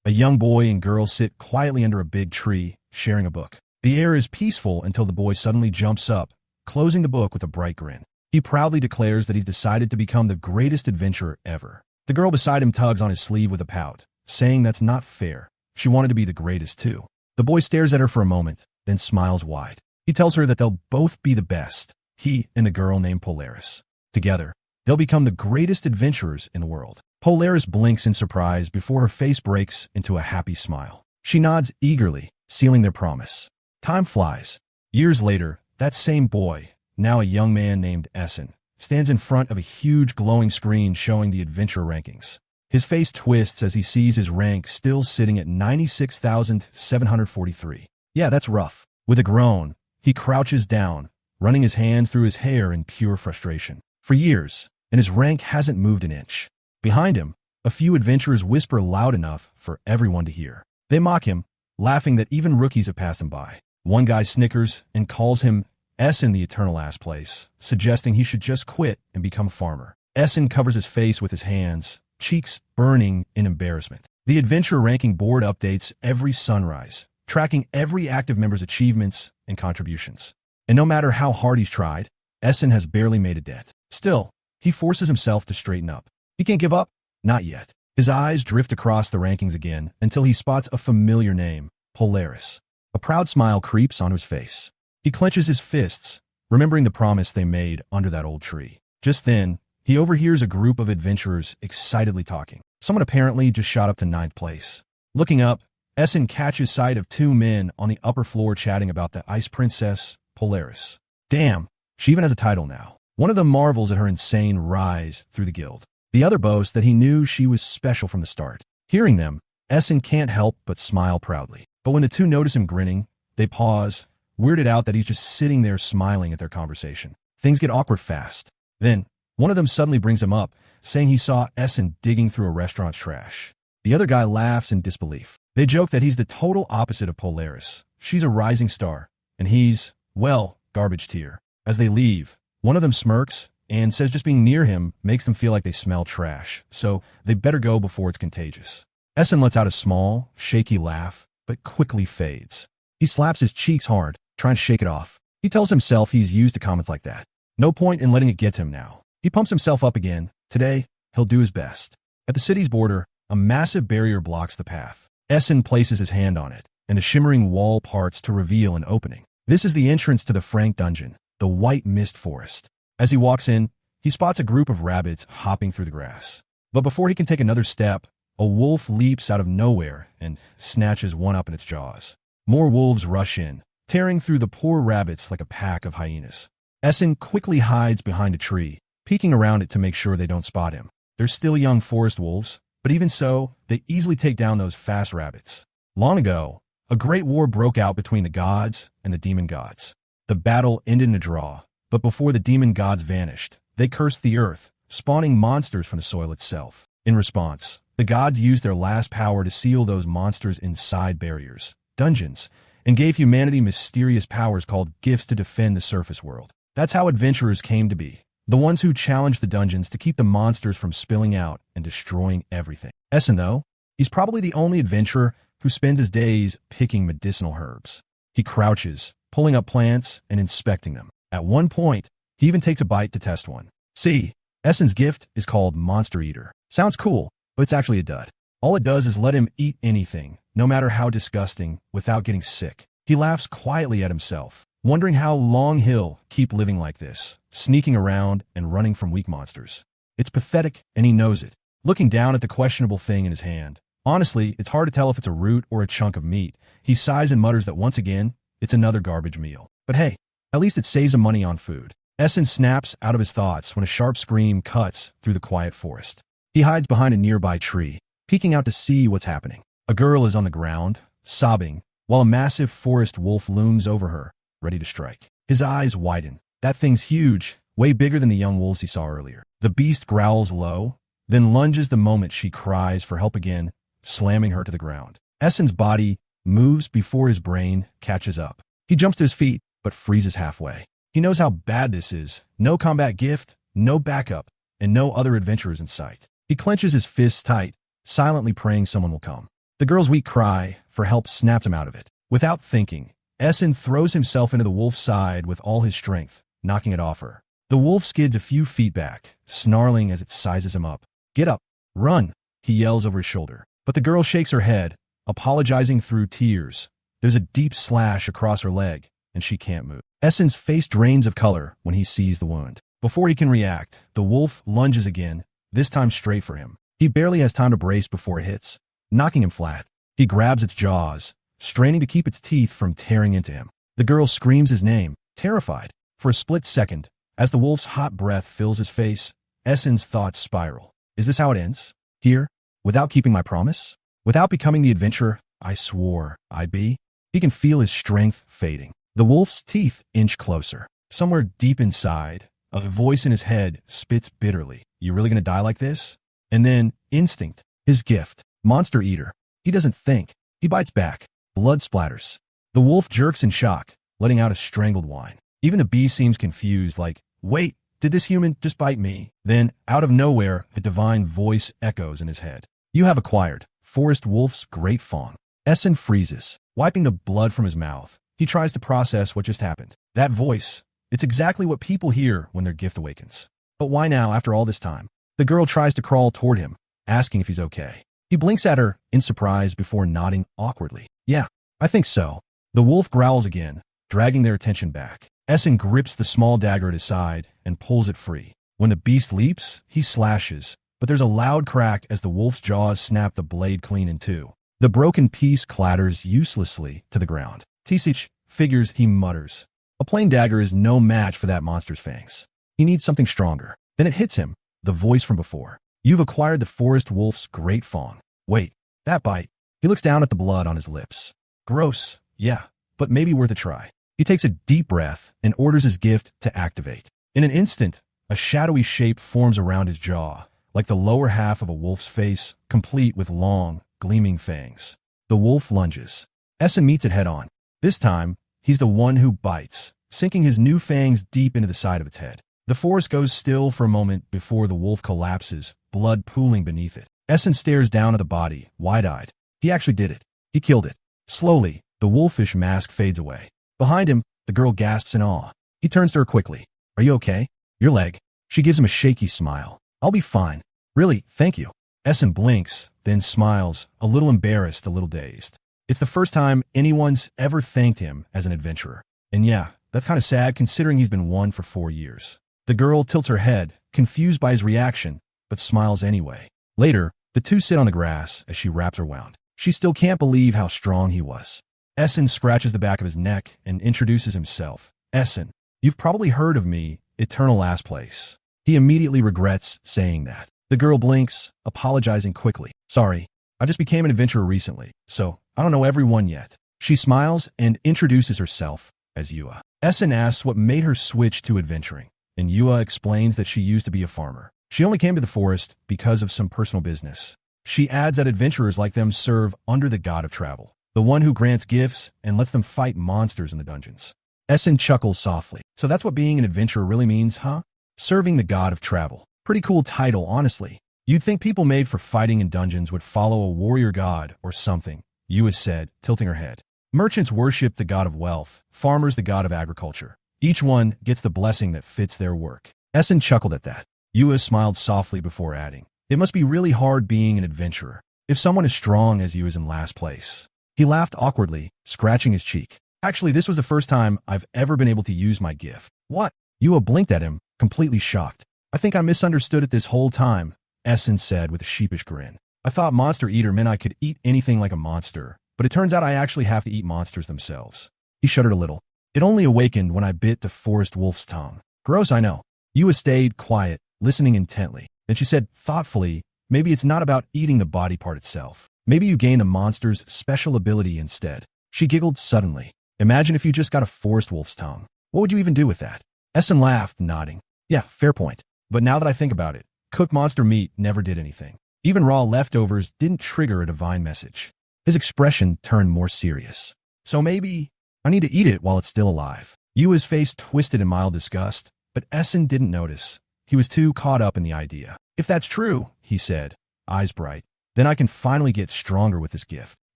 A young boy and girl sit quietly under a big tree, sharing a book. The air is peaceful until the boy suddenly jumps up, closing the book with a bright grin. He proudly declares that he's decided to become the greatest adventurer ever. The girl beside him tugs on his sleeve with a pout, saying that's not fair. She wanted to be the greatest too. The boy stares at her for a moment, then smiles wide. He tells her that they'll both be the best, he and the girl named Polaris. Together, they'll become the greatest adventurers in the world. Polaris blinks in surprise before her face breaks into a happy smile. She nods eagerly, sealing their promise. Time flies. Years later, that same boy, now a young man named Essen, stands in front of a huge glowing screen showing the adventure rankings. His face twists as he sees his rank still sitting at 96,743. Yeah, that's rough. With a groan, he crouches down, running his hands through his hair in pure frustration. For years, and his rank hasn't moved an inch. Behind him, a few adventurers whisper loud enough for everyone to hear. They mock him, laughing that even rookies have passed him by. One guy snickers and calls him Essen the eternal ass place, suggesting he should just quit and become a farmer. Essen covers his face with his hands, cheeks burning in embarrassment. The adventure ranking board updates every sunrise, tracking every active member's achievements and contributions. And no matter how hard he's tried, Essen has barely made a dent. Still, he forces himself to straighten up. He can't give up? Not yet. His eyes drift across the rankings again until he spots a familiar name, Polaris. A proud smile creeps onto his face. He clenches his fists, remembering the promise they made under that old tree. Just then, he overhears a group of adventurers excitedly talking. Someone apparently just shot up to 9th place. Looking up, Essen catches sight of two men on the upper floor chatting about the ice princess, Polaris. Damn, she even has a title now. One of them marvels at her insane rise through the guild. The other boasts that he knew she was special from the start. Hearing them, Essen can't help but smile proudly. But when the two notice him grinning, they pause, weirded out that he's just sitting there smiling at their conversation. Things get awkward fast. Then, one of them suddenly brings him up, saying he saw Essen digging through a restaurant's trash. The other guy laughs in disbelief. They joke that he's the total opposite of Polaris. She's a rising star, and he's, well, garbage tier. As they leave, one of them smirks and says just being near him makes them feel like they smell trash, so they better go before it's contagious. Essen lets out a small, shaky laugh, but quickly fades. He slaps his cheeks hard, trying to shake it off. He tells himself he's used to comments like that. No point in letting it get to him now. He pumps himself up again. Today, he'll do his best. At the city's border, a massive barrier blocks the path. Essen places his hand on it, and a shimmering wall parts to reveal an opening. This is the entrance to the Frank dungeon, the White Mist Forest. As he walks in, he spots a group of rabbits hopping through the grass. But before he can take another step, a wolf leaps out of nowhere and snatches one up in its jaws. More wolves rush in, tearing through the poor rabbits like a pack of hyenas. Essen quickly hides behind a tree, peeking around it to make sure they don't spot him. They're still young forest wolves, but even so, they easily take down those fast rabbits. Long ago, a great war broke out between the gods and the demon gods. The battle ended in a draw, but before the demon gods vanished, they cursed the earth, spawning monsters from the soil itself. In response, the gods used their last power to seal those monsters inside barriers, dungeons, and gave humanity mysterious powers called gifts to defend the surface world. That's how adventurers came to be. The ones who challenged the dungeons to keep the monsters from spilling out and destroying everything. Essen, though, he's probably the only adventurer who spends his days picking medicinal herbs. He crouches, pulling up plants and inspecting them. At one point, he even takes a bite to test one. See, Essen's gift is called Monster Eater. Sounds cool, but it's actually a dud. All it does is let him eat anything, no matter how disgusting, without getting sick. He laughs quietly at himself, wondering how long he'll keep living like this, sneaking around and running from weak monsters. It's pathetic, and he knows it. Looking down at the questionable thing in his hand. Honestly, it's hard to tell if it's a root or a chunk of meat. He sighs and mutters that once again, it's another garbage meal. But hey, at least it saves him money on food. Essen snaps out of his thoughts when a sharp scream cuts through the quiet forest. He hides behind a nearby tree, peeking out to see what's happening. A girl is on the ground, sobbing, while a massive forest wolf looms over her, ready to strike. His eyes widen. That thing's huge, way bigger than the young wolves he saw earlier. The beast growls low, then lunges the moment she cries for help again, slamming her to the ground. Essen's body moves before his brain catches up. He jumps to his feet, but freezes halfway. He knows how bad this is. No combat gift, no backup, and no other adventurers in sight. He clenches his fists tight, silently praying someone will come. The girl's weak cry for help snapped him out of it. Without thinking, Essen throws himself into the wolf's side with all his strength, knocking it off her. The wolf skids a few feet back, snarling as it sizes him up. "Get up! Run!" he yells over his shoulder. But the girl shakes her head, apologizing through tears. There's a deep slash across her leg, and she can't move. Essen's face drains of color when he sees the wound. Before he can react, the wolf lunges again, this time straight for him. He barely has time to brace before it hits, knocking him flat. He grabs its jaws, straining to keep its teeth from tearing into him. The girl screams his name, terrified. For a split second, as the wolf's hot breath fills his face, Essen's thoughts spiral. Is this how it ends? Here? Without keeping my promise? Without becoming the adventurer I swore I'd be? He can feel his strength fading. The wolf's teeth inch closer. Somewhere deep inside, a voice in his head spits bitterly. You really gonna die like this? And then, instinct, his gift, monster eater. He doesn't think. He bites back. Blood splatters. The wolf jerks in shock, letting out a strangled whine. Even the beast seems confused, like, wait, did this human just bite me? Then, out of nowhere, a divine voice echoes in his head. You have acquired Forest Wolf's great fawn. Essen freezes, wiping the blood from his mouth. He tries to process what just happened. That voice, it's exactly what people hear when their gift awakens. But why now, after all this time? The girl tries to crawl toward him, asking if he's okay. He blinks at her in surprise before nodding awkwardly. Yeah, I think so. The wolf growls again, dragging their attention back. Essen grips the small dagger at his side and pulls it free. When the beast leaps, he slashes, but there's a loud crack as the wolf's jaws snap the blade clean in two. The broken piece clatters uselessly to the ground. Tisich figures, he mutters. A plain dagger is no match for that monster's fangs. He needs something stronger. Then it hits him, the voice from before. You've acquired the Forest Wolf's great fawn. Wait, that bite. He looks down at the blood on his lips. Gross, yeah, but maybe worth a try. He takes a deep breath and orders his gift to activate. In an instant, a shadowy shape forms around his jaw, like the lower half of a wolf's face, complete with long, gleaming fangs. The wolf lunges. Essen meets it head-on. This time, he's the one who bites, sinking his new fangs deep into the side of its head. The forest goes still for a moment before the wolf collapses, blood pooling beneath it. Essen stares down at the body, wide-eyed. He actually did it. He killed it. Slowly, the wolfish mask fades away. Behind him, the girl gasps in awe. He turns to her quickly. Are you okay? Your leg. She gives him a shaky smile. I'll be fine. Really, thank you. Essen blinks, then smiles, a little embarrassed, a little dazed. It's the first time anyone's ever thanked him as an adventurer. And yeah, that's kind of sad considering he's been one for 4 years. The girl tilts her head, confused by his reaction, but smiles anyway. Later, the two sit on the grass as she wraps her wound. She still can't believe how strong he was. Essen scratches the back of his neck and introduces himself. Essen, you've probably heard of me, Eternal Last Place. He immediately regrets saying that. The girl blinks, apologizing quickly. Sorry, I just became an adventurer recently, so I don't know everyone yet. She smiles and introduces herself as Yua. Essen asks what made her switch to adventuring, and Yua explains that she used to be a farmer. She only came to the forest because of some personal business. She adds that adventurers like them serve under the god of travel, the one who grants gifts and lets them fight monsters in the dungeons. Essen chuckles softly. So that's what being an adventurer really means, huh? Serving the god of travel. Pretty cool title, honestly. You'd think people made for fighting in dungeons would follow a warrior god or something, Yua said, tilting her head. Merchants worship the god of wealth, farmers the god of agriculture. Each one gets the blessing that fits their work. Essen chuckled at that. Yua smiled softly before adding, it must be really hard being an adventurer, if someone as strong as you is in last place. He laughed awkwardly, scratching his cheek. Actually, this was the first time I've ever been able to use my gift. What? Yua blinked at him, completely shocked. I think I misunderstood it this whole time, Essen said with a sheepish grin. I thought monster eater meant I could eat anything like a monster, but it turns out I actually have to eat monsters themselves. He shuddered a little. It only awakened when I bit the forest wolf's tongue. Gross, I know. Yua stayed quiet, listening intently. Then she said thoughtfully, maybe it's not about eating the body part itself. Maybe you gain a monster's special ability instead. She giggled suddenly. Imagine if you just got a forest wolf's tongue. What would you even do with that? Essen laughed, nodding. Yeah, fair point. But now that I think about it, cooked monster meat never did anything. Even raw leftovers didn't trigger a divine message. His expression turned more serious. So maybe I need to eat it while it's still alive. Yua's face twisted in mild disgust, but Essen didn't notice. He was too caught up in the idea. If that's true, he said, eyes bright, Then I can finally get stronger with this gift.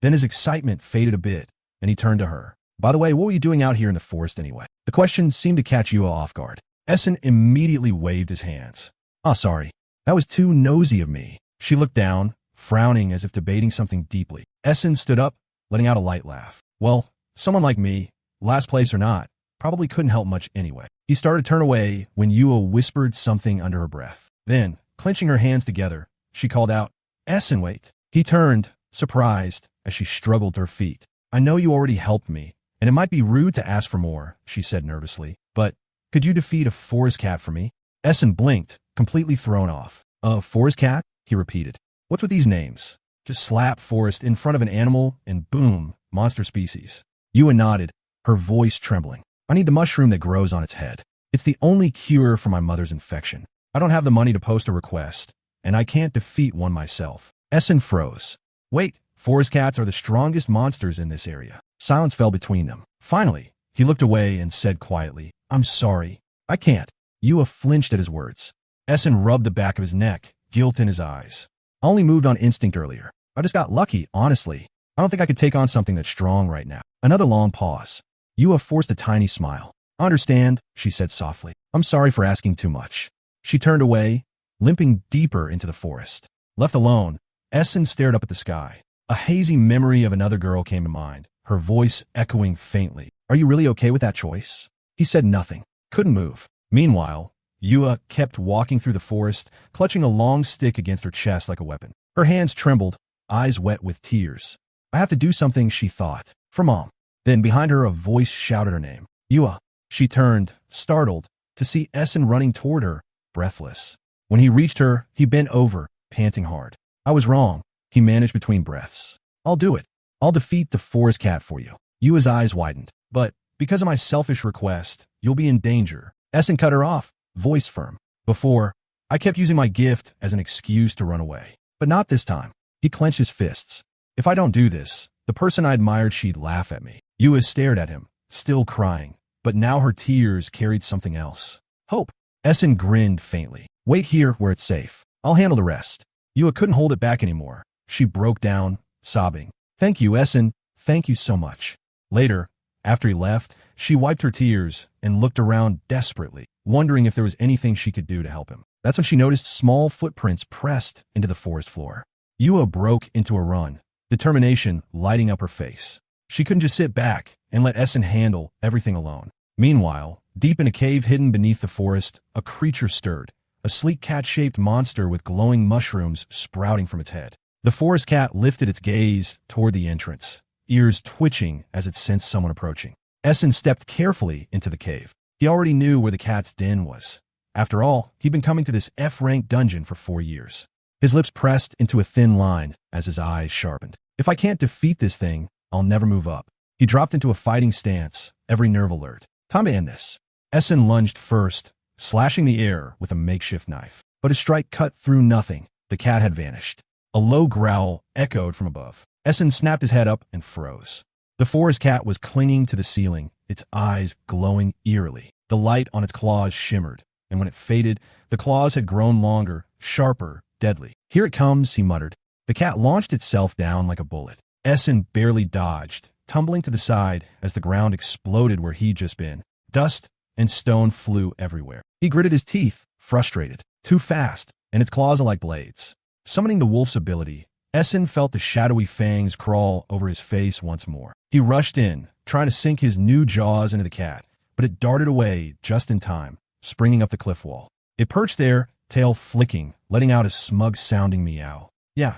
Then his excitement faded a bit, and he turned to her. By the way, what were you doing out here in the forest anyway? The question seemed to catch Yua off guard. Essen immediately waved his hands. Oh, sorry. That was too nosy of me. She looked down, frowning as if debating something deeply. Essen stood up, letting out a light laugh. Well, someone like me, last place or not, probably couldn't help much anyway. He started to turn away when Yua whispered something under her breath. Then, clenching her hands together, she called out, Essen, wait. He turned, surprised, as she struggled to her feet. I know you already helped me, and it might be rude to ask for more, she said nervously, but could you defeat a forest cat for me? Essen blinked, completely thrown off. A forest cat? He repeated. What's with these names? Just slap forest in front of an animal and boom, monster species. Yua nodded, her voice trembling. I need the mushroom that grows on its head. It's the only cure for my mother's infection. I don't have the money to post a request, and I can't defeat one myself. Essen froze. Wait, forest cats are the strongest monsters in this area. Silence fell between them. Finally, he looked away and said quietly, I'm sorry. I can't. Yua flinched at his words. Essen rubbed the back of his neck, guilt in his eyes. I only moved on instinct earlier. I just got lucky, honestly. I don't think I could take on something that's strong right now. Another long pause. Yua forced a tiny smile. I understand, she said softly. I'm sorry for asking too much. She turned away, limping deeper into the forest. Left alone, Essen stared up at the sky. A hazy memory of another girl came to mind, her voice echoing faintly. Are you really okay with that choice? He said nothing. Couldn't move. Meanwhile, Yua kept walking through the forest, clutching a long stick against her chest like a weapon. Her hands trembled, eyes wet with tears. I have to do something, she thought. For Mom. Then behind her a voice shouted her name. Yua. She turned, startled, to see Essen running toward her, breathless. When he reached her, he bent over, panting hard. I was wrong, he managed between breaths. I'll do it. I'll defeat the forest cat for you. Yua's eyes widened. But, because of my selfish request, you'll be in danger. Essen cut her off, voice firm. Before, I kept using my gift as an excuse to run away. But not this time. He clenched his fists. If I don't do this, the person I admired, she'd laugh at me. Yua stared at him, still crying. But now her tears carried something else. Hope. Essen grinned faintly. Wait here where it's safe. I'll handle the rest. Yua couldn't hold it back anymore. She broke down, sobbing. Thank you, Essen. Thank you so much. Later, after he left, she wiped her tears and looked around desperately, wondering if there was anything she could do to help him. That's when she noticed small footprints pressed into the forest floor. Yua broke into a run, determination lighting up her face. She couldn't just sit back and let Essen handle everything alone. Meanwhile, deep in a cave hidden beneath the forest, a creature stirred, a sleek cat-shaped monster with glowing mushrooms sprouting from its head. The forest cat lifted its gaze toward the entrance, ears twitching as it sensed someone approaching. Essen stepped carefully into the cave. He already knew where the cat's den was. After all, he'd been coming to this F-rank dungeon for 4 years. His lips pressed into a thin line as his eyes sharpened. If I can't defeat this thing, I'll never move up. He dropped into a fighting stance, every nerve alert. Time to end this. Essen lunged first, slashing the air with a makeshift knife. But his strike cut through nothing. The cat had vanished. A low growl echoed from above. Essen snapped his head up and froze. The forest cat was clinging to the ceiling, its eyes glowing eerily. The light on its claws shimmered, and when it faded, the claws had grown longer, sharper, deadly. Here it comes, he muttered. The cat launched itself down like a bullet. Essen barely dodged, tumbling to the side as the ground exploded where he'd just been. Dust and stone flew everywhere. He gritted his teeth, frustrated. Too fast, and its claws are like blades. Summoning the wolf's ability, Essen felt the shadowy fangs crawl over his face once more. He rushed in, trying to sink his new jaws into the cat, but it darted away just in time, springing up the cliff wall. It perched there, tail flicking, letting out a smug-sounding meow. Yeah,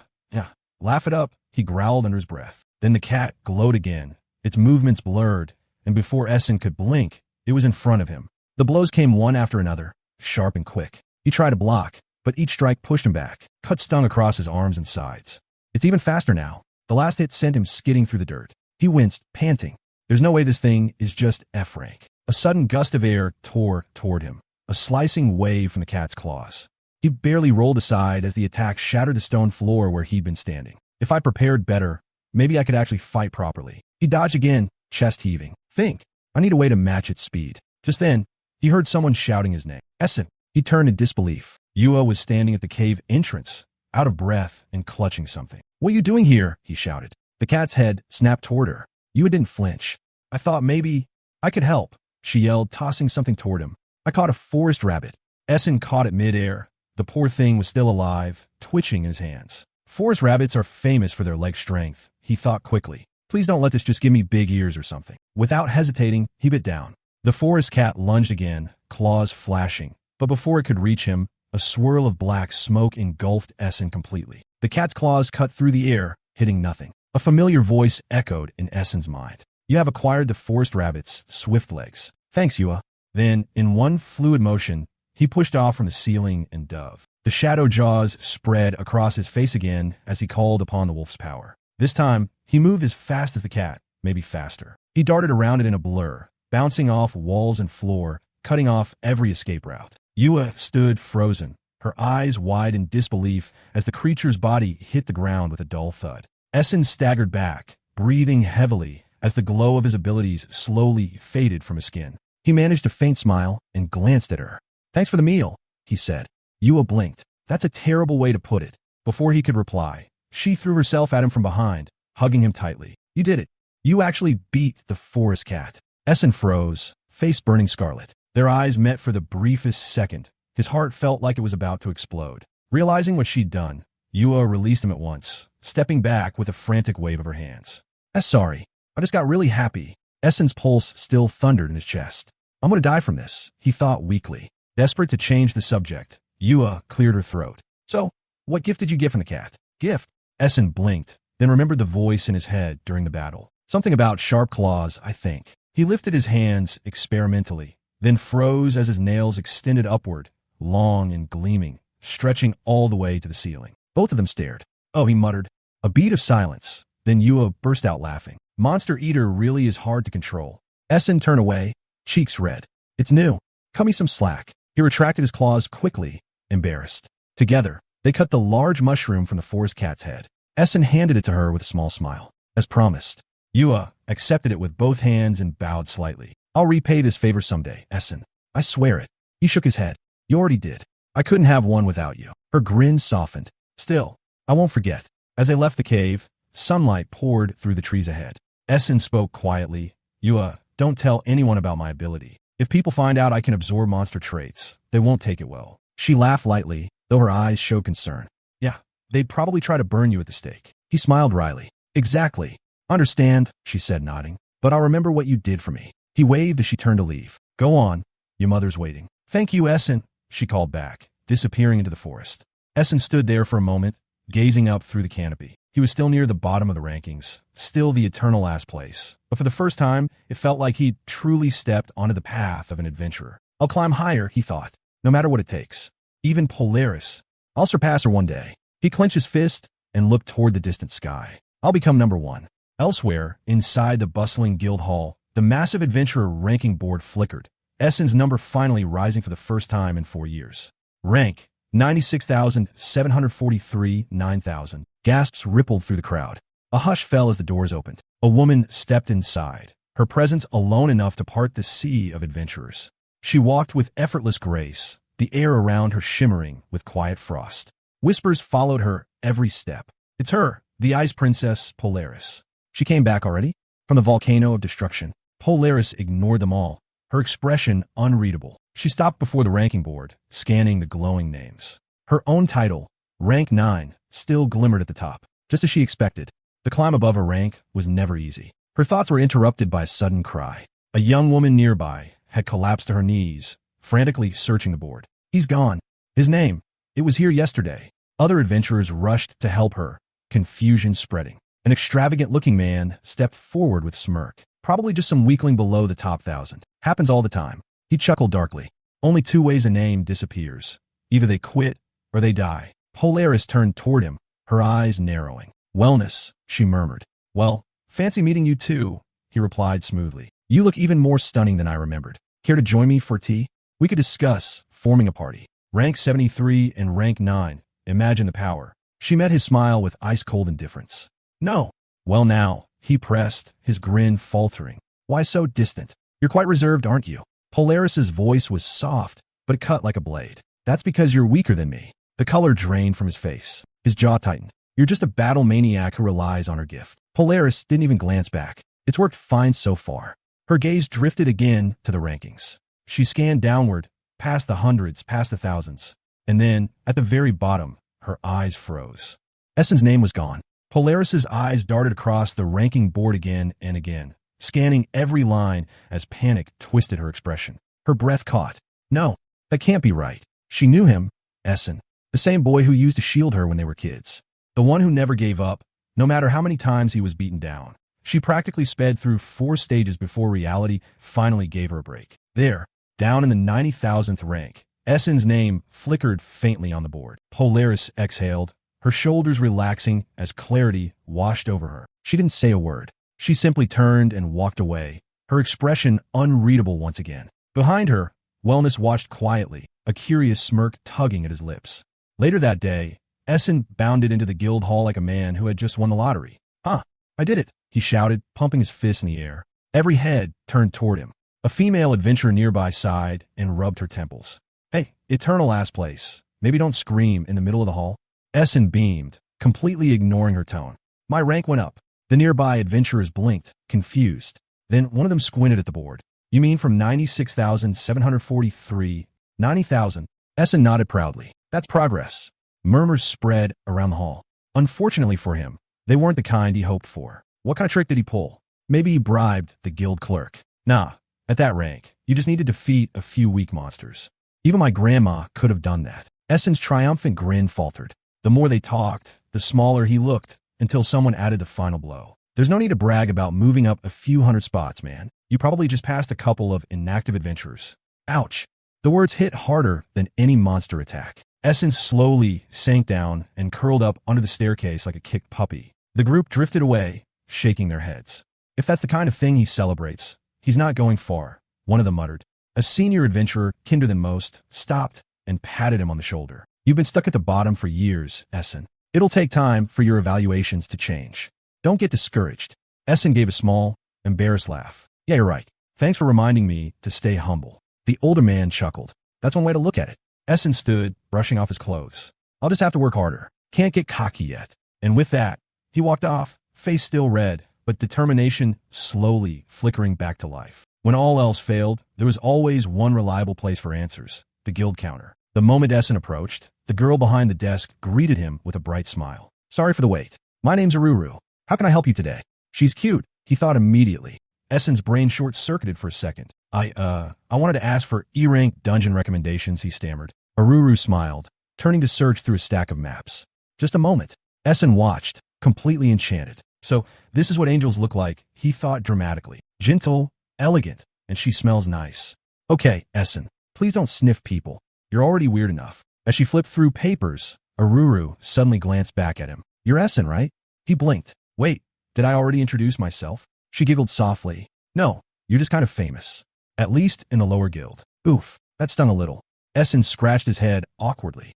laugh it up, he growled under his breath. Then the cat glowed again, its movements blurred, and before Essen could blink, it was in front of him. The blows came one after another, sharp and quick. He tried to block, but each strike pushed him back. Cut stung across his arms and sides. It's even faster now. The last hit sent him skidding through the dirt. He winced, panting. There's no way this thing is just F-rank. A sudden gust of air tore toward him, a slicing wave from the cat's claws. He barely rolled aside as the attack shattered the stone floor where he'd been standing. If I prepared better, maybe I could actually fight properly. He dodged again, chest heaving. Think. I need a way to match its speed. Just then, he heard someone shouting his name. Essen. He turned in disbelief. Yua was standing at the cave entrance, out of breath and clutching something. "What are you doing here?" he shouted. The cat's head snapped toward her. Yua didn't flinch. "I thought maybe I could help," she yelled, tossing something toward him. "I caught a forest rabbit." Essen caught it midair. The poor thing was still alive, twitching in his hands. Forest rabbits are famous for their leg strength, he thought quickly. Please don't let this just give me big ears or something. Without hesitating, he bit down. The forest cat lunged again, claws flashing. But before it could reach him, a swirl of black smoke engulfed Essen completely. The cat's claws cut through the air, hitting nothing. A familiar voice echoed in Essen's mind. "You have acquired the forest rabbit's swift legs. Thanks, Yua." Then, in one fluid motion, he pushed off from the ceiling and dove. The shadow jaws spread across his face again as he called upon the wolf's power. This time, he moved as fast as the cat, maybe faster. He darted around it in a blur, bouncing off walls and floor, cutting off every escape route. Yua stood frozen, her eyes wide in disbelief as the creature's body hit the ground with a dull thud. Essen staggered back, breathing heavily as the glow of his abilities slowly faded from his skin. He managed a faint smile and glanced at her. "Thanks for the meal," he said. Yua blinked. "That's a terrible way to put it." Before he could reply, she threw herself at him from behind, hugging him tightly. "You did it. You actually beat the forest cat." Essen froze, face burning scarlet. Their eyes met for the briefest second. His heart felt like it was about to explode. Realizing what she'd done, Yua released him at once, stepping back with a frantic wave of her hands. Sorry. I just got really happy." Essen's pulse still thundered in his chest. "I'm going to die from this," he thought weakly. Desperate to change the subject, Yua cleared her throat. "So, what gift did you get from the cat?" "Gift?" Essen blinked, then remembered the voice in his head during the battle. "Something about sharp claws, I think." He lifted his hands experimentally, then froze as his nails extended upward, long and gleaming, stretching all the way to the ceiling. Both of them stared. "Oh," he muttered. A beat of silence, then Yua burst out laughing. "Monster Eater really is hard to control." Essen turned away, cheeks red. "It's new. Cut me some slack." He retracted his claws quickly, embarrassed. Together, they cut the large mushroom from the forest cat's head. Essen handed it to her with a small smile. As promised, Yua accepted it with both hands and bowed slightly. "I'll repay this favor someday, Essen. I swear it." He shook his head. "You already did. I couldn't have one without you." Her grin softened. "Still, I won't forget." As they left the cave, sunlight poured through the trees ahead. Essen spoke quietly. "Yua, don't tell anyone about my ability. If people find out I can absorb monster traits, they won't take it well." She laughed lightly, though her eyes showed concern. "Yeah, they'd probably try to burn you at the stake." He smiled wryly. "Exactly. Understand," she said, nodding. "But I'll remember what you did for me." He waved as she turned to leave. "Go on. Your mother's waiting." "Thank you, Essen," she called back, disappearing into the forest. Essen stood there for a moment, gazing up through the canopy. He was still near the bottom of the rankings, still the eternal last place. But for the first time, it felt like he'd truly stepped onto the path of an adventurer. "I'll climb higher," he thought, "no matter what it takes. Even Polaris. I'll surpass her one day." He clenched his fist and looked toward the distant sky. "I'll become number one." Elsewhere, inside the bustling guild hall, the massive adventurer ranking board flickered, Essen's number finally rising for the first time in 4 years. Rank, 96,743, 9,000. Gasps rippled through the crowd. A hush fell as the doors opened. A woman stepped inside, her presence alone enough to part the sea of adventurers. She walked with effortless grace, the air around her shimmering with quiet frost. Whispers followed her every step. "It's her, the Ice Princess Polaris." She came back already? From the volcano of destruction. Polaris ignored them all, her expression unreadable. She stopped before the ranking board, scanning the glowing names. Her own title, Rank 9, still glimmered at the top, just as she expected. The climb above her rank was never easy. Her thoughts were interrupted by a sudden cry. A young woman nearby had collapsed to her knees, frantically searching the board. "He's gone. His name. It was here yesterday." Other adventurers rushed to help her, confusion spreading. An extravagant-looking man stepped forward with a smirk. "Probably just some weakling below the top 1,000. Happens all the time." He chuckled darkly. "Only 2 ways a name disappears. Either they quit or they die." Polaris turned toward him, her eyes narrowing. "Wellness," she murmured. "Well, fancy meeting you too," he replied smoothly. "You look even more stunning than I remembered. Care to join me for tea? We could discuss forming a party." Rank 73 and Rank 9. Imagine the power. She met his smile with ice-cold indifference. "No." "Well now," he pressed, his grin faltering. "Why so distant? You're quite reserved, aren't you?" Polaris's voice was soft, but it cut like a blade. "That's because you're weaker than me." The color drained from his face. His jaw tightened. You're just a battle maniac who relies on her gift. Polaris didn't even glance back. It's worked fine so far. Her gaze drifted again to the rankings. She scanned downward, past the hundreds, past the thousands. And then, at the very bottom, her eyes froze. Essen's name was gone. Polaris's eyes darted across the ranking board again and again, scanning every line as panic twisted her expression. Her breath caught. No, that can't be right. She knew him, Essen, the same boy who used to shield her when they were kids. The one who never gave up, no matter how many times he was beaten down. She practically sped through 4 stages before reality finally gave her a break. There, down in the 90,000th rank, Essen's name flickered faintly on the board. Polaris exhaled, her shoulders relaxing as clarity washed over her. She didn't say a word. She simply turned and walked away, her expression unreadable once again. Behind her, Wellness watched quietly, a curious smirk tugging at his lips. Later that day, Essen bounded into the guild hall like a man who had just won the lottery. "Huh, I did it," he shouted, pumping his fist in the air. Every head turned toward him. A female adventurer nearby sighed and rubbed her temples. "Hey, eternal ass place. Maybe don't scream in the middle of the hall." Essen beamed, completely ignoring her tone. "My rank went up." The nearby adventurers blinked, confused. Then one of them squinted at the board. "You mean from 96,743, 90,000? Essen nodded proudly. "That's progress." Murmurs spread around the hall. Unfortunately for him, they weren't the kind he hoped for. What kind of trick did he pull? Maybe he bribed the guild clerk. Nah, at that rank, you just need to defeat a few weak monsters. Even my grandma could have done that. Essen's triumphant grin faltered. The more they talked, the smaller he looked, until someone added the final blow. "There's no need to brag about moving up a few hundred spots, man. You probably just passed a couple of inactive adventurers." Ouch. The words hit harder than any monster attack. Essen slowly sank down and curled up under the staircase like a kicked puppy. The group drifted away, shaking their heads. "If that's the kind of thing he celebrates, he's not going far," one of them muttered. A senior adventurer, kinder than most, stopped and patted him on the shoulder. "You've been stuck at the bottom for years, Essen. It'll take time for your evaluations to change. Don't get discouraged." Essen gave a small, embarrassed laugh. "Yeah, you're right. Thanks for reminding me to stay humble." The older man chuckled. "That's one way to look at it." Essen stood, brushing off his clothes. "I'll just have to work harder. Can't get cocky yet." And with that, he walked off, face still red, but determination slowly flickering back to life. When all else failed, there was always one reliable place for answers: the guild counter. The moment Essen approached, the girl behind the desk greeted him with a bright smile. "Sorry for the wait. My name's Aruru. How can I help you today?" "She's cute," he thought immediately. Essen's brain short-circuited for a second. I wanted to ask for E-rank dungeon recommendations," he stammered. Aruru smiled, turning to search through a stack of maps. "Just a moment." Essen watched, completely enchanted. "So, this is what angels look like," he thought dramatically. "Gentle, elegant, and she smells nice." "Okay, Essen, please don't sniff people. You're already weird enough." As she flipped through papers, Aruru suddenly glanced back at him. "You're Essen, right?" He blinked. "Wait, did I already introduce myself?" She giggled softly. "No, you're just kind of famous. At least in the lower guild." Oof, that stung a little. Essen scratched his head awkwardly.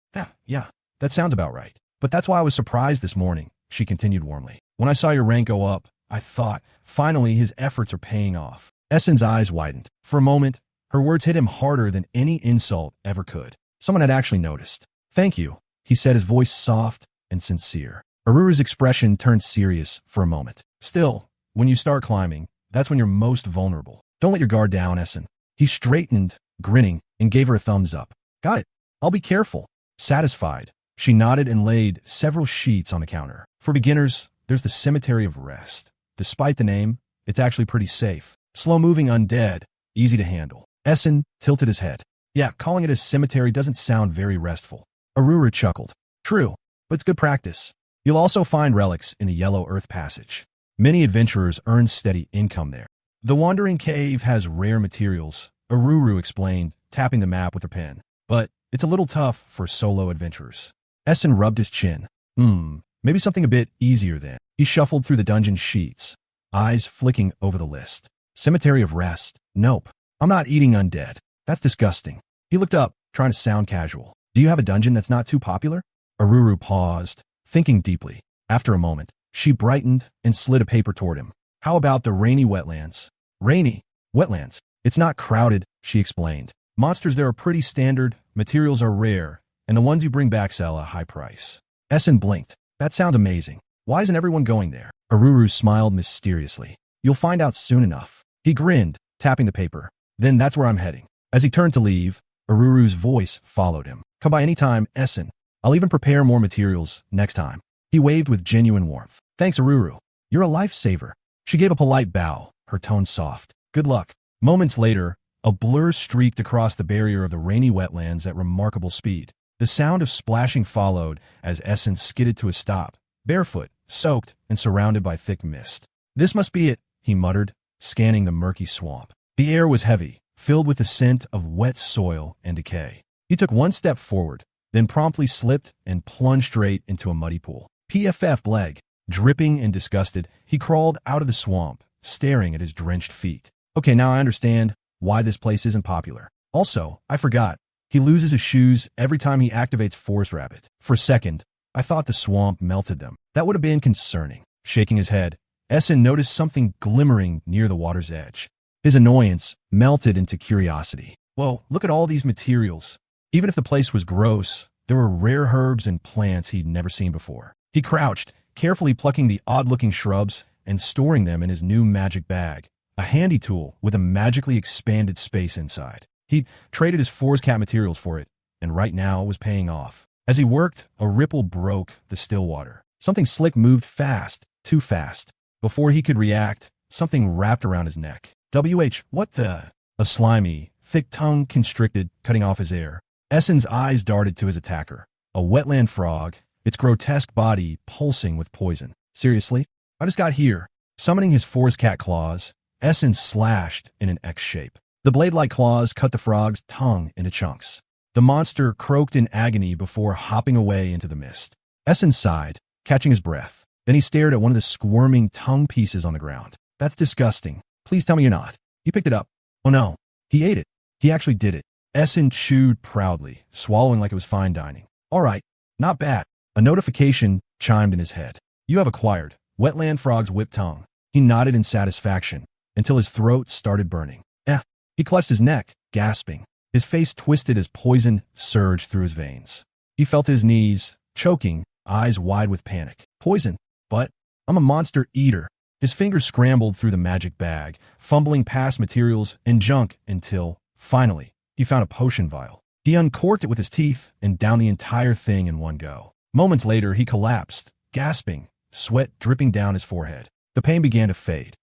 Yeah, that sounds about right. "But that's why I was surprised this morning," she continued warmly. "When I saw your rank go up, I thought, finally his efforts are paying off." Essen's eyes widened. For a moment, her words hit him harder than any insult ever could. Someone had actually noticed. "Thank you," he said, his voice soft and sincere. Aruru's expression turned serious for a moment. "Still, when you start climbing, that's when you're most vulnerable. Don't let your guard down, Essen." He straightened, grinning, and gave her a thumbs up. "Got it. I'll be careful." Satisfied, she nodded and laid several sheets on the counter. "For beginners, there's the Cemetery of Rest. Despite the name, it's actually pretty safe. Slow-moving undead, easy to handle." Essen tilted his head. "Yeah, calling it a cemetery doesn't sound very restful." Aruru chuckled. "True, but it's good practice. You'll also find relics in the Yellow Earth Passage. Many adventurers earn steady income there." "The Wandering Cave has rare materials," Aruru explained, tapping the map with her pen. "But it's a little tough for solo adventurers." Essen rubbed his chin. Maybe something a bit easier then." He shuffled through the dungeon sheets, eyes flicking over the list. "Cemetery of Rest. Nope. I'm not eating undead. That's disgusting." He looked up, trying to sound casual. "Do you have a dungeon that's not too popular?" Aruru paused, thinking deeply. After a moment, she brightened and slid a paper toward him. "How about the Rainy Wetlands?" "Rainy? Wetlands? It's not crowded," she explained. "Monsters there are pretty standard, materials are rare, and the ones you bring back sell a high price." Essen blinked. That sounds amazing. Why isn't everyone going there? Aruru smiled mysteriously. You'll find out soon enough. He grinned, tapping the paper. Then that's where I'm heading. As he turned to leave, Aruru's voice followed him. Come by any time, Essen. I'll even prepare more materials next time. He waved with genuine warmth. Thanks, Aruru. You're a lifesaver. She gave a polite bow, her tone soft. Good luck. Moments later, a blur streaked across the barrier of the rainy wetlands at remarkable speed. The sound of splashing followed as Essen skidded to a stop, barefoot, soaked, and surrounded by thick mist. This must be it, he muttered, scanning the murky swamp. The air was heavy, filled with the scent of wet soil and decay. He took one step forward, then promptly slipped and plunged straight into a muddy pool. PFF leg. Dripping and disgusted, he crawled out of the swamp, staring at his drenched feet. Okay, now I understand why this place isn't popular. Also, I forgot, he loses his shoes every time he activates Forest Rabbit. For a second, I thought the swamp melted them. That would have been concerning. Shaking his head, Essen noticed something glimmering near the water's edge. His annoyance melted into curiosity. Whoa, look at all these materials. Even if the place was gross, there were rare herbs and plants he'd never seen before. He crouched, carefully plucking the odd-looking shrubs and storing them in his new magic bag, a handy tool with a magically expanded space inside. He traded his forest cat materials for it, and right now it was paying off. As he worked, a ripple broke the still water. Something slick moved fast, too fast. Before he could react, something wrapped around his neck. What the? A slimy, thick tongue constricted, cutting off his air. Essen's eyes darted to his attacker, a wetland frog, its grotesque body pulsing with poison. Seriously? I just got here. Summoning his forest cat claws, Essen slashed in an X shape. The blade-like claws cut the frog's tongue into chunks. The monster croaked in agony before hopping away into the mist. Essen sighed, catching his breath. Then he stared at one of the squirming tongue pieces on the ground. That's disgusting. Please tell me you're not. You picked it up. Oh no. He ate it. He actually did it. Essen chewed proudly, swallowing like it was fine dining. All right. Not bad. A notification chimed in his head. You have acquired Wetland Frog's whipped tongue. He nodded in satisfaction until his throat started burning. He clutched his neck, gasping. His face twisted as poison surged through his veins. He felt his knees, choking, eyes wide with panic. Poison? But I'm a monster eater. His fingers scrambled through the magic bag, fumbling past materials and junk until, finally, he found a potion vial. He uncorked it with his teeth and downed the entire thing in one go. Moments later, he collapsed, gasping, sweat dripping down his forehead. The pain began to fade.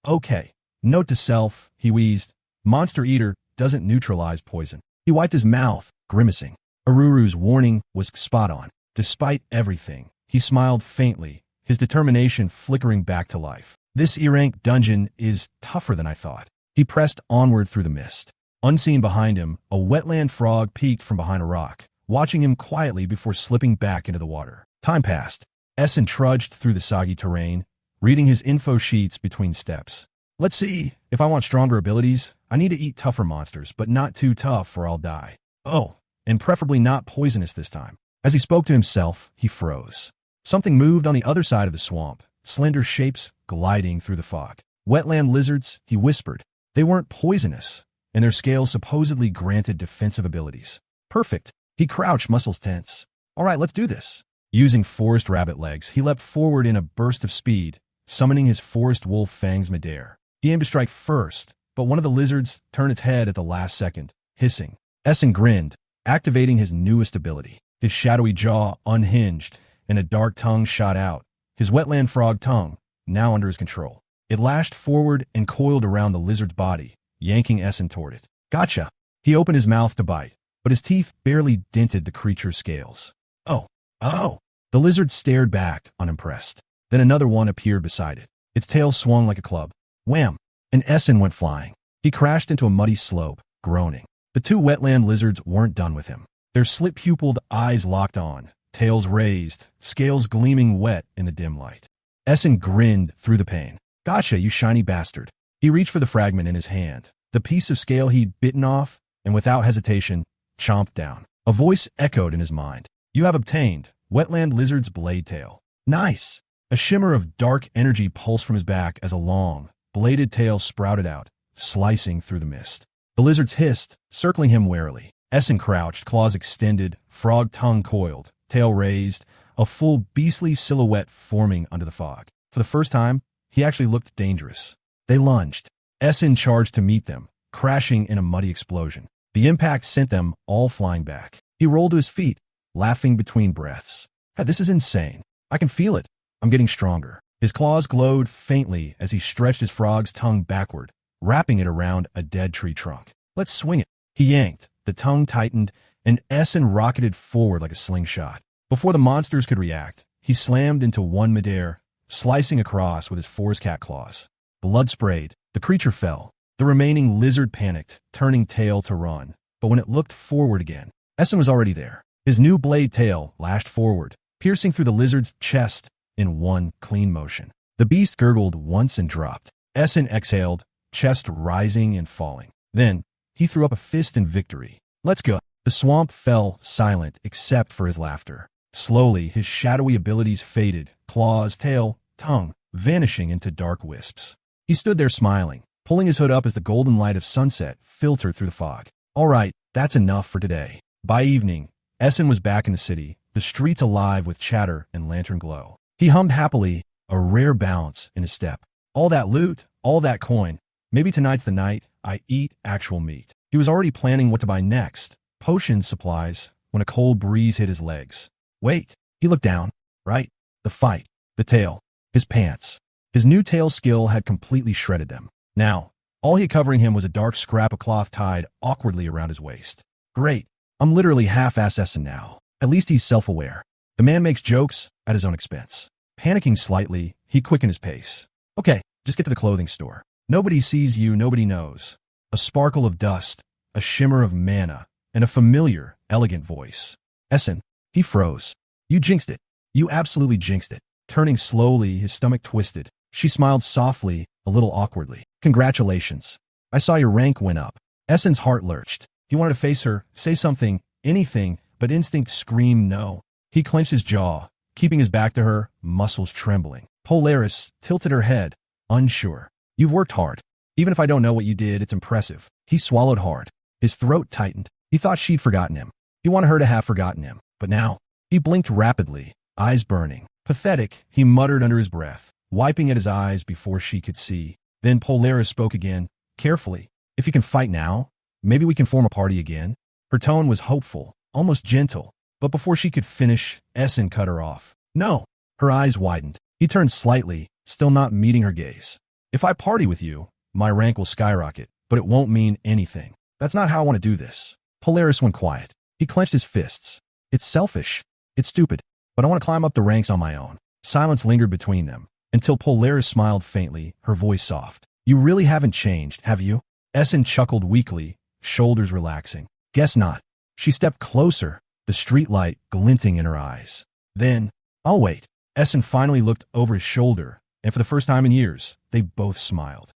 Okay. Note to self, he wheezed. Monster Eater doesn't neutralize poison. He wiped his mouth, grimacing. Aruru's warning was spot on. Despite everything, he smiled faintly, his determination flickering back to life. This E-rank dungeon is tougher than I thought. He pressed onward through the mist. Unseen behind him, a wetland frog peeked from behind a rock, watching him quietly before slipping back into the water. Time passed. Essen trudged through the soggy terrain, reading his info sheets between steps. Let's see, if I want stronger abilities, I need to eat tougher monsters, but not too tough or I'll die. Oh, and preferably not poisonous this time. As he spoke to himself, he froze. Something moved on the other side of the swamp, slender shapes gliding through the fog. Wetland lizards, he whispered. They weren't poisonous, and their scales supposedly granted defensive abilities. Perfect. He crouched, muscles tense. All right, let's do this. Using forest rabbit legs, he leapt forward in a burst of speed, summoning his forest wolf fangs midair. He aimed to strike first, but one of the lizards turned its head at the last second, hissing. Essen grinned, activating his newest ability. His shadowy jaw unhinged, and a dark tongue shot out, his wetland frog tongue, now under his control. It lashed forward and coiled around the lizard's body, yanking Essen toward it. Gotcha! He opened his mouth to bite, but his teeth barely dented the creature's scales. Oh! The lizard stared back, unimpressed. Then another one appeared beside it. Its tail swung like a club. Wham! And Essen went flying. He crashed into a muddy slope, groaning. The two wetland lizards weren't done with him. Their slit-pupiled eyes locked on, tails raised, scales gleaming wet in the dim light. Essen grinned through the pain. Gotcha, you shiny bastard. He reached for the fragment in his hand, the piece of scale he'd bitten off, and without hesitation, chomped down. A voice echoed in his mind. You have obtained Wetland Lizard's blade tail. Nice! A shimmer of dark energy pulsed from his back as a long, bladed tail sprouted out, slicing through the mist. The lizards hissed, circling him warily. Essen crouched, claws extended, frog tongue coiled, tail raised, a full beastly silhouette forming under the fog. For the first time, he actually looked dangerous. They lunged. Essen charged to meet them, crashing in a muddy explosion. The impact sent them all flying back. He rolled to his feet, laughing between breaths. Hey, this is insane. I can feel it. I'm getting stronger. His claws glowed faintly as he stretched his frog's tongue backward, wrapping it around a dead tree trunk. Let's swing it. He yanked. The tongue tightened, and Essen rocketed forward like a slingshot. Before the monsters could react, he slammed into one midair, slicing across with his forest cat claws. Blood sprayed. The creature fell. The remaining lizard panicked, turning tail to run. But when it looked forward again, Essen was already there. His new blade tail lashed forward, piercing through the lizard's chest in one clean motion. The beast gurgled once and dropped. Essen exhaled, chest rising and falling. Then, he threw up a fist in victory. Let's go. The swamp fell silent except for his laughter. Slowly, his shadowy abilities faded, claws, tail, tongue, vanishing into dark wisps. He stood there smiling, pulling his hood up as the golden light of sunset filtered through the fog. All right, that's enough for today. By evening, Essen was back in the city, the streets alive with chatter and lantern glow. He hummed happily, a rare bounce in his step. All that loot, all that coin. Maybe tonight's the night I eat actual meat. He was already planning what to buy next, potion supplies, when a cold breeze hit his legs. Wait, he looked down. Right, the fight, the tail, his pants. His new tail skill had completely shredded them. Now, all he had covering him was a dark scrap of cloth tied awkwardly around his waist. Great, I'm literally half-ass Essen now. At least he's self-aware. The man makes jokes at his own expense. Panicking slightly, he quickened his pace. Okay, just get to the clothing store. Nobody sees you, nobody knows. A sparkle of dust, a shimmer of mana, and a familiar, elegant voice. Essen, he froze. You jinxed it. You absolutely jinxed it. Turning slowly, his stomach twisted. She smiled softly, a little awkwardly. Congratulations. I saw your rank went up. Essen's heart lurched. He wanted to face her, say something, anything, but instinct screamed no. He clenched his jaw, keeping his back to her, muscles trembling. Polaris tilted her head, unsure. You've worked hard. Even if I don't know what you did, it's impressive. He swallowed hard. His throat tightened. He thought she'd forgotten him. He wanted her to have forgotten him. But now, he blinked rapidly, eyes burning. Pathetic, he muttered under his breath, wiping at his eyes before she could see. Then Polaris spoke again, carefully. If you can fight now, maybe we can form a party again. Her tone was hopeful, almost gentle. But before she could finish, Essen cut her off. No. Her eyes widened. He turned slightly, still not meeting her gaze. If I party with you, my rank will skyrocket, but it won't mean anything. That's not how I want to do this. Polaris went quiet. He clenched his fists. It's selfish. It's stupid. But I want to climb up the ranks on my own. Silence lingered between them, until Polaris smiled faintly, her voice soft. You really haven't changed, have you? Essen chuckled weakly, shoulders relaxing. Guess not. She stepped closer, the street light glinting in her eyes. Then, I'll wait. Essen finally looked over his shoulder, and for the first time in years, they both smiled.